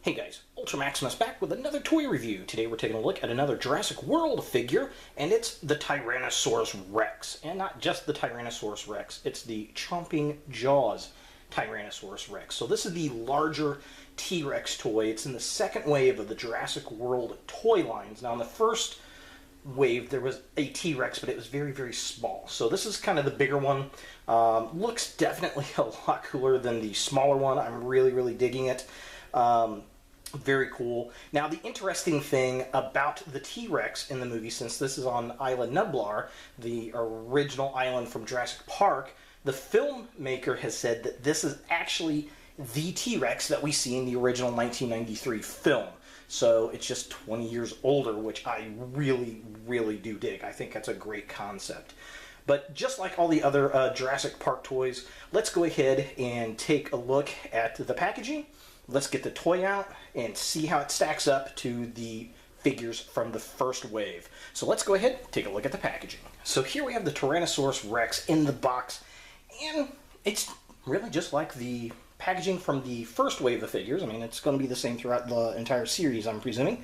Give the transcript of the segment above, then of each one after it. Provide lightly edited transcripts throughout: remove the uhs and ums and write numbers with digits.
Hey guys, Ultra Maximus back with another toy review. Today we're taking a look at another Jurassic World figure, and it's the Tyrannosaurus Rex. And not just the Tyrannosaurus Rex, it's the Chomping Jaws Tyrannosaurus Rex. So this is the larger T-Rex toy. It's in the second wave of the Jurassic World toy lines. Now in the first wave there was a T-Rex, but it was very, very small. So this is kind of the bigger one. Looks definitely a lot cooler than the smaller one. I'm really, really digging it. Very cool. Now, the interesting thing about the T-Rex in the movie, since this is on Isla Nublar, the original island from Jurassic Park, the filmmaker has said that this is actually the T-Rex that we see in the original 1993 film. So it's just 20 years older, which I really, really do dig. I think that's a great concept. But just like all the other Jurassic Park toys, let's go ahead and take a look at the packaging. Let's get the toy out and see how it stacks up to the figures from the first wave. So let's go ahead and take a look at the packaging. So here we have the Tyrannosaurus Rex in the box, and it's really just like the packaging from the first wave of figures. I mean, it's going to be the same throughout the entire series, I'm presuming.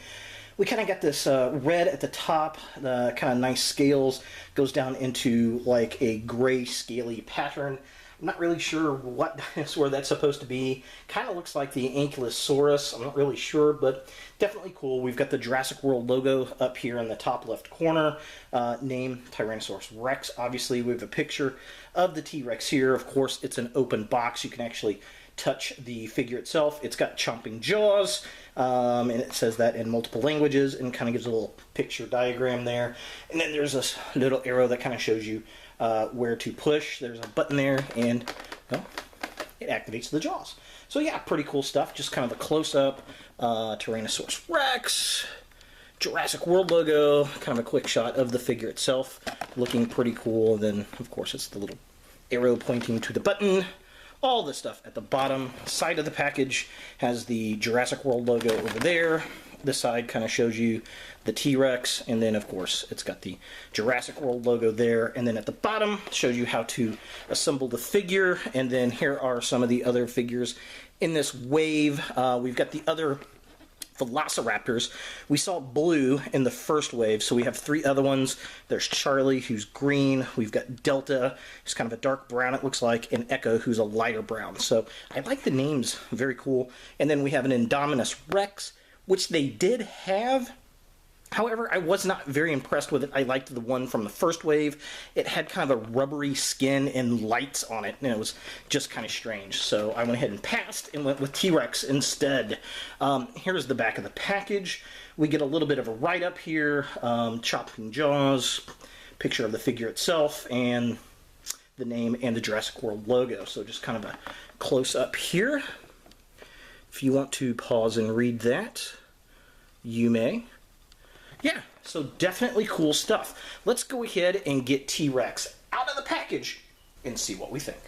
We kind of got this red at the top, the kind of nice scales, goes down into like a gray scaly pattern. I'm not really sure what dinosaur that's supposed to be. Kind of looks like the Ankylosaurus. I'm not really sure, but definitely cool. We've got the Jurassic World logo up here in the top left corner. Name, Tyrannosaurus Rex. Obviously, we have a picture of the T-Rex here. Of course, it's an open box. You can actually touch the figure itself. It's got chomping jaws, and it says that in multiple languages, and kind of gives a little picture diagram there. And then there's this little arrow that kind of shows you where to push. There's a button there, and well, it activates the jaws. So yeah, pretty cool stuff. Just kind of a close-up Tyrannosaurus Rex, Jurassic World logo, kind of a quick shot of the figure itself, looking pretty cool. Then, of course, it's the little arrow pointing to the button. All the stuff at the bottom side of the package has the Jurassic World logo over there. This side kind of shows you the T-Rex, and then of course it's got the Jurassic World logo there, and then at the bottom shows you how to assemble the figure. And then here are some of the other figures in this wave. We've got the other Velociraptors. We saw blue in the first wave, so we have three other ones. There's Charlie, who's green. We've got Delta, who's kind of a dark brown, it looks like, and Echo, who's a lighter brown. So I like the names, very cool. And then we have an Indominus Rex, which they did have. However, I was not very impressed with it. I liked the one from the first wave. It had kind of a rubbery skin and lights on it, and it was just kind of strange. So I went ahead and passed and went with T-Rex instead. Here's the back of the package. We get a little bit of a write-up here, chopping jaws, picture of the figure itself, and the name and the Jurassic World logo. So just kind of a close-up here. If you want to pause and read that, you may. Yeah, so definitely cool stuff. Let's go ahead and get T-Rex out of the package and see what we think.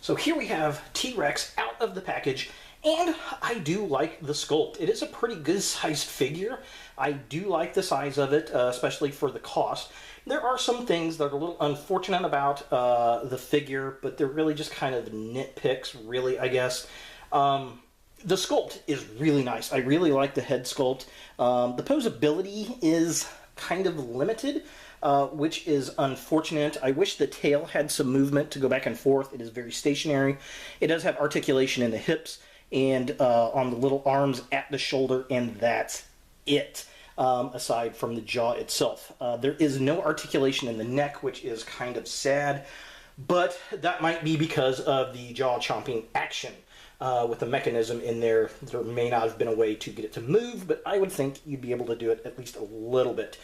So here we have T-Rex out of the package, and I do like the sculpt. It is a pretty good sized figure. I do like the size of it, especially for the cost. There are some things that are a little unfortunate about the figure, but they're really just kind of nitpicks, really, I guess. The sculpt is really nice. I really like the head sculpt. The posability is kind of limited, which is unfortunate. I wish the tail had some movement to go back and forth. It is very stationary. It does have articulation in the hips and on the little arms at the shoulder, and that's it, aside from the jaw itself. There is no articulation in the neck, which is kind of sad, but that might be because of the jaw chomping action. With the mechanism in there, there may not have been a way to get it to move, but I would think you'd be able to do it at least a little bit,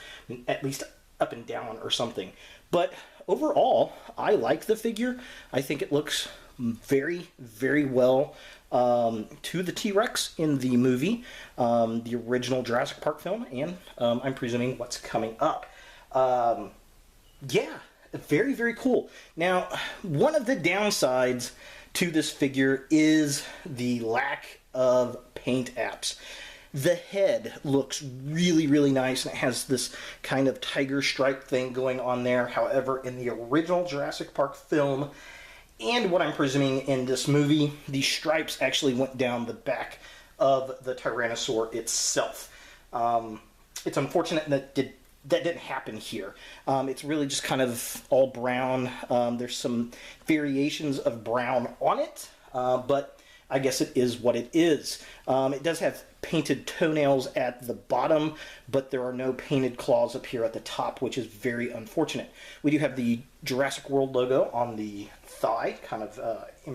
at least up and down or something. But overall, I like the figure. I think it looks very, very well to the T-Rex in the movie, the original Jurassic Park film, and I'm presuming what's coming up. Yeah, very, very cool. Now, one of the downsides to this figure is the lack of paint apps. The head looks really, really nice, and it has this kind of tiger stripe thing going on there. However, in the original Jurassic Park film, and what I'm presuming in this movie, the stripes actually went down the back of the Tyrannosaur itself. It's unfortunate that didn't happen here. It's really just kind of all brown. There's some variations of brown on it, but I guess it is what it is. It does have painted toenails at the bottom, but there are no painted claws up here at the top, which is very unfortunate. We do have the Jurassic World logo on the thigh, kind of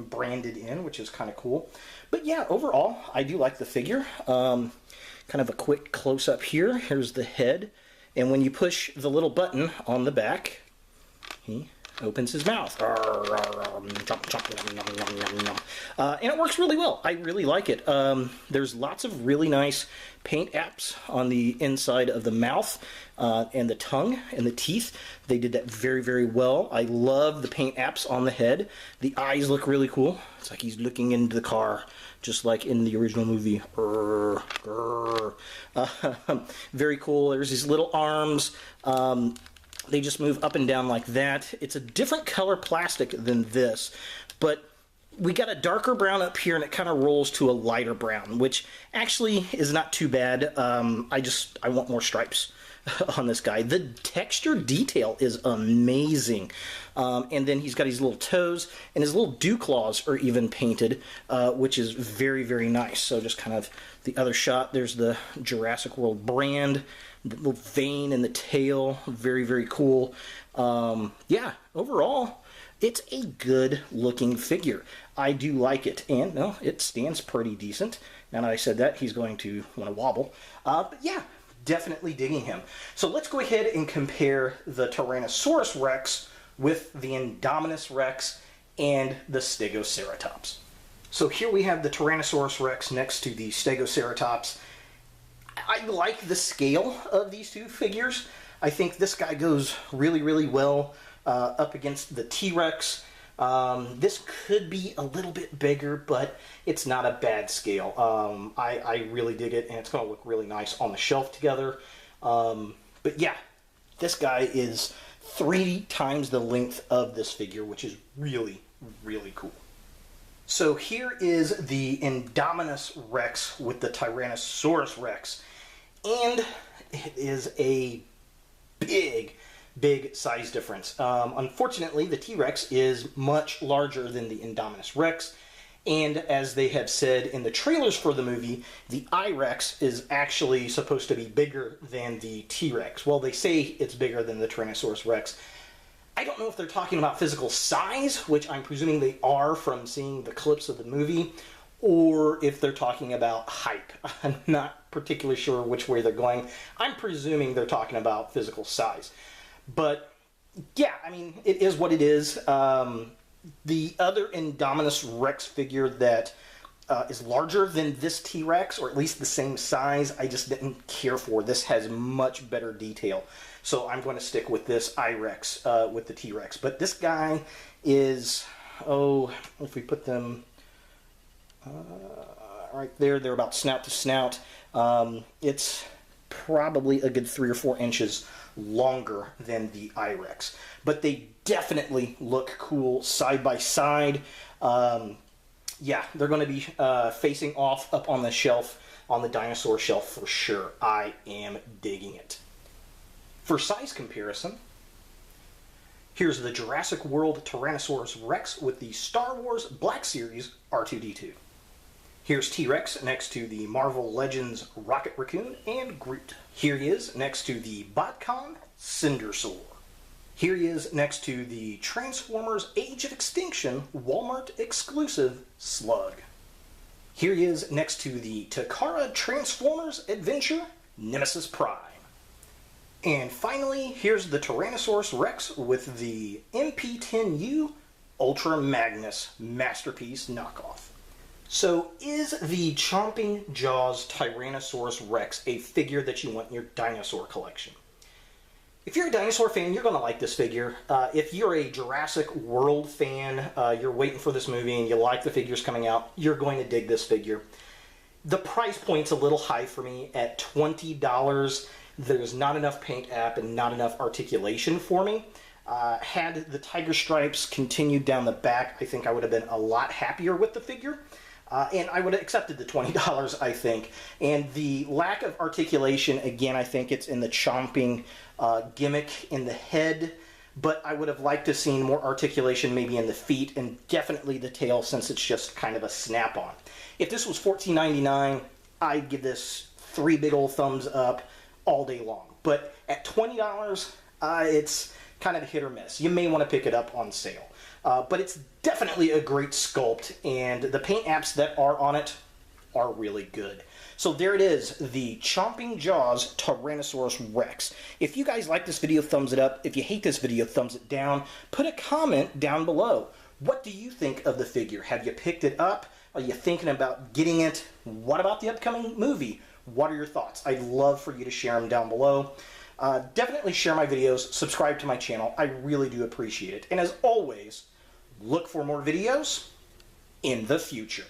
branded in, which is kind of cool. But yeah, overall, I do like the figure. Kind of a quick close-up here. Here's the head. And when you push the little button on the back, he opens his mouth. And it works really well. I really like it. There's lots of really nice paint apps on the inside of the mouth and the tongue and the teeth. They did that very, very well. I love the paint apps on the head. The eyes look really cool. It's like he's looking into the car, just like in the original movie. Very cool. There's these little arms. They just move up and down like that. It's a different color plastic than this, but we got a darker brown up here, and it kind of rolls to a lighter brown, which actually is not too bad. I want more stripes on this guy. The texture detail is amazing. And then he's got his little toes, and his little dew claws are even painted, which is very, very nice. So just kind of the other shot, there's the Jurassic World brand, the little vein in the tail, very, very cool. Yeah, overall, it's a good looking figure. I do like it, and no, it stands pretty decent. Now that I said that, he's going to want to wobble. But yeah, definitely digging him. So let's go ahead and compare the Tyrannosaurus Rex with the Indominus Rex and the Stegoceratops. So here we have the Tyrannosaurus Rex next to the Stegoceratops. I like the scale of these two figures. I think this guy goes really, really well up against the T-Rex. This could be a little bit bigger, but it's not a bad scale. I really dig it, and it's going to look really nice on the shelf together. But yeah, this guy is 3 times the length of this figure, which is really, really cool. So here is the Indominus Rex with the Tyrannosaurus Rex, and it is a big size difference. Unfortunately, the T-Rex is much larger than the Indominus Rex, and as they have said in the trailers for the movie, the I-Rex is actually supposed to be bigger than the T-Rex. Well, they say it's bigger than the Tyrannosaurus Rex. I don't know if they're talking about physical size, which I'm presuming they are from seeing the clips of the movie, or if they're talking about hype. I'm not particularly sure which way they're going. I'm presuming they're talking about physical size. But yeah, I mean, it is what it is. The other Indominus Rex figure that is larger than this T-Rex, or at least the same size, I just didn't care for. This has much better detail. So I'm going to stick with this I-Rex with the T-Rex. But this guy is, if we put them right there, they're about snout to snout. It's probably a good 3 or 4 inches longer than the I-Rex. But they definitely look cool side by side. Yeah, they're going to be facing off up on the shelf, on the dinosaur shelf for sure. I am digging it. For size comparison, here's the Jurassic World Tyrannosaurus Rex with the Star Wars Black Series R2-D2. Here's T-Rex next to the Marvel Legends Rocket Raccoon and Groot. Here he is next to the BotCon Cindersaur. Here he is next to the Transformers Age of Extinction Walmart exclusive Slug. Here he is next to the Takara Transformers Adventure Nemesis Prime. And finally, here's the Tyrannosaurus Rex with the MP10U Ultra Magnus Masterpiece knockoff. So is the Chomping Jaws Tyrannosaurus Rex a figure that you want in your dinosaur collection? If you're a dinosaur fan, you're going to like this figure. If you're a Jurassic World fan, you're waiting for this movie and you like the figures coming out, you're going to dig this figure. The price point's a little high for me at $20. There's not enough paint app and not enough articulation for me. Had the tiger stripes continued down the back, I think I would have been a lot happier with the figure. And I would have accepted the $20, I think. And the lack of articulation, again, I think it's in the chomping gimmick in the head. But I would have liked to have seen more articulation maybe in the feet and definitely the tail, since it's just kind of a snap-on. If this was $14.99, I'd give this 3 big old thumbs up all day long. But at $20, it's kind of a hit or miss. You may want to pick it up on sale. But it's definitely a great sculpt, and the paint apps that are on it are really good. So there it is, the Chomping Jaws Tyrannosaurus Rex. If you guys like this video, thumbs it up. If you hate this video, thumbs it down. Put a comment down below. What do you think of the figure? Have you picked it up? Are you thinking about getting it? What about the upcoming movie? What are your thoughts? I'd love for you to share them down below. Definitely share my videos, subscribe to my channel. I really do appreciate it. And as always, look for more videos in the future.